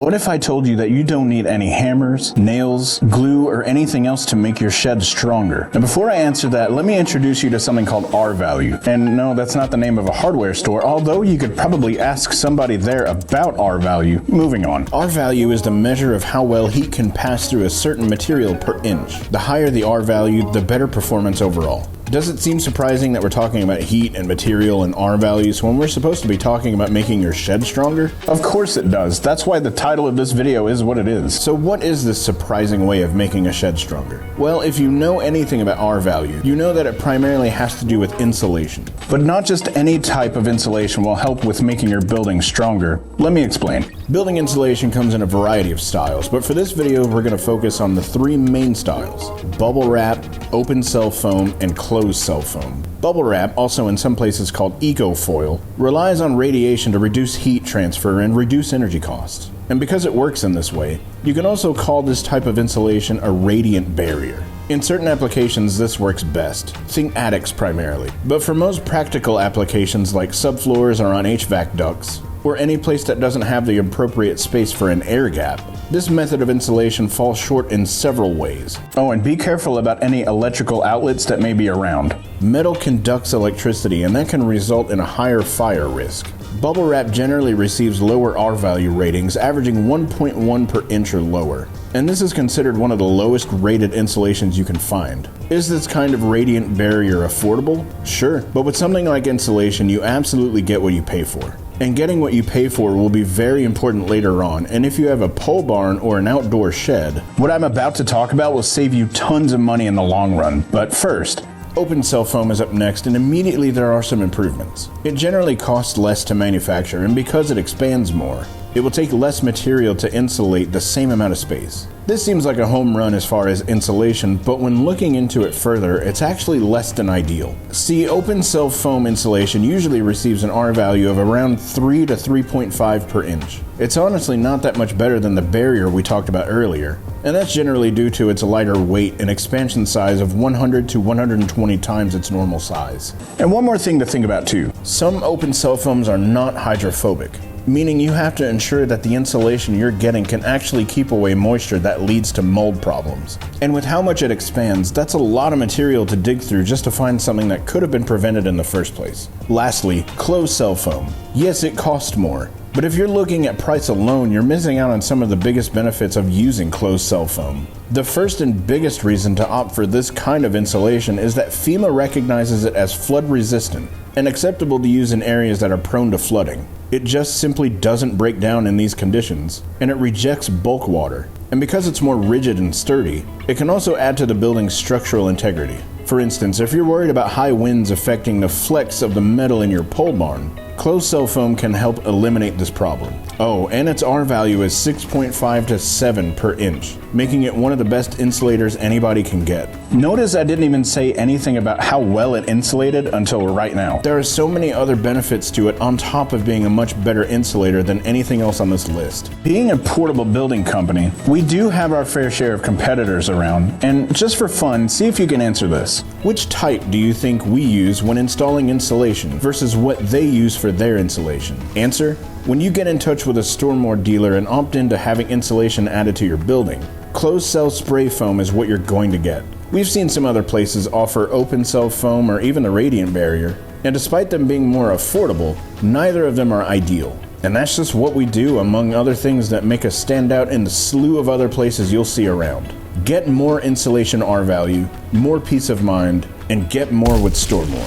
What if I told you that you don't need any hammers, nails, glue, or anything else to make your shed stronger? Now before I answer that, let me introduce you to something called R-value. And no, that's not the name of a hardware store, although you could probably ask somebody there about R-value. Moving on. R-value is the measure of how well heat can pass through a certain material per inch. The higher the R-value, the better performance overall. Does it seem surprising that we're talking about heat and material and R values when we're supposed to be talking about making your shed stronger? Of course it does. That's why the title of this video is what it is. So what is this surprising way of making a shed stronger? Well, if you know anything about R value, you know that it primarily has to do with insulation. But not just any type of insulation will help with making your building stronger. Let me explain. Building insulation comes in a variety of styles, but for this video we're going to focus on the three main styles: bubble wrap, open cell foam, and closed cell foam. Bubble wrap, also in some places called eco-foil, relies on radiation to reduce heat transfer and reduce energy costs. And because it works in this way, you can also call this type of insulation a radiant barrier. In certain applications this works best, think attics primarily, but for most practical applications like subfloors or on HVAC ducts, or any place that doesn't have the appropriate space for an air gap, this method of insulation falls short in several ways. Oh, and be careful about any electrical outlets that may be around. Metal conducts electricity, and that can result in a higher fire risk. Bubble wrap generally receives lower R value ratings, averaging 1.1 per inch or lower. And this is considered one of the lowest rated insulations you can find. Is this kind of radiant barrier affordable? Sure, but with something like insulation, you absolutely get what you pay for. And getting what you pay for will be very important later on, and if you have a pole barn or an outdoor shed, what I'm about to talk about will save you tons of money in the long run. But first, open cell foam is up next, and immediately there are some improvements. It generally costs less to manufacture, and because it expands more, it will take less material to insulate the same amount of space. This seems like a home run as far as insulation, but when looking into it further, it's actually less than ideal. See, open cell foam insulation usually receives an R value of around 3 to 3.5 per inch. It's honestly not that much better than the barrier we talked about earlier, and that's generally due to its lighter weight and expansion size of 100 to 120 times its normal size. And one more thing to think about too. Some open cell foams are not hydrophobic, meaning you have to ensure that the insulation you're getting can actually keep away moisture that leads to mold problems. And with how much it expands, that's a lot of material to dig through just to find something that could have been prevented in the first place. Lastly, closed cell foam. Yes, it costs more, but if you're looking at price alone, you're missing out on some of the biggest benefits of using closed cell foam. The first and biggest reason to opt for this kind of insulation is that FEMA recognizes it as flood resistant and acceptable to use in areas that are prone to flooding. It just simply doesn't break down in these conditions, and it rejects bulk water. And because it's more rigid and sturdy, it can also add to the building's structural integrity. For instance, if you're worried about high winds affecting the flex of the metal in your pole barn, closed cell foam can help eliminate this problem. Oh, and its R value is 6.5 to 7 per inch, making it one of the best insulators anybody can get. Notice I didn't even say anything about how well it insulated until right now. There are so many other benefits to it on top of being a much better insulator than anything else on this list. Being a portable building company, we do have our fair share of competitors around, and just for fun, see if you can answer this. Which type do you think we use when installing insulation versus what they use for their insulation? Answer: when you get in touch with a Stor-Mor dealer and opt into having insulation added to your building, closed cell spray foam is what you're going to get. We've seen some other places offer open cell foam or even the radiant barrier, and despite them being more affordable, neither of them are ideal. And that's just what we do, among other things that make us stand out in the slew of other places you'll see around. Get more insulation R value, more peace of mind, and get more with Stor-Mor.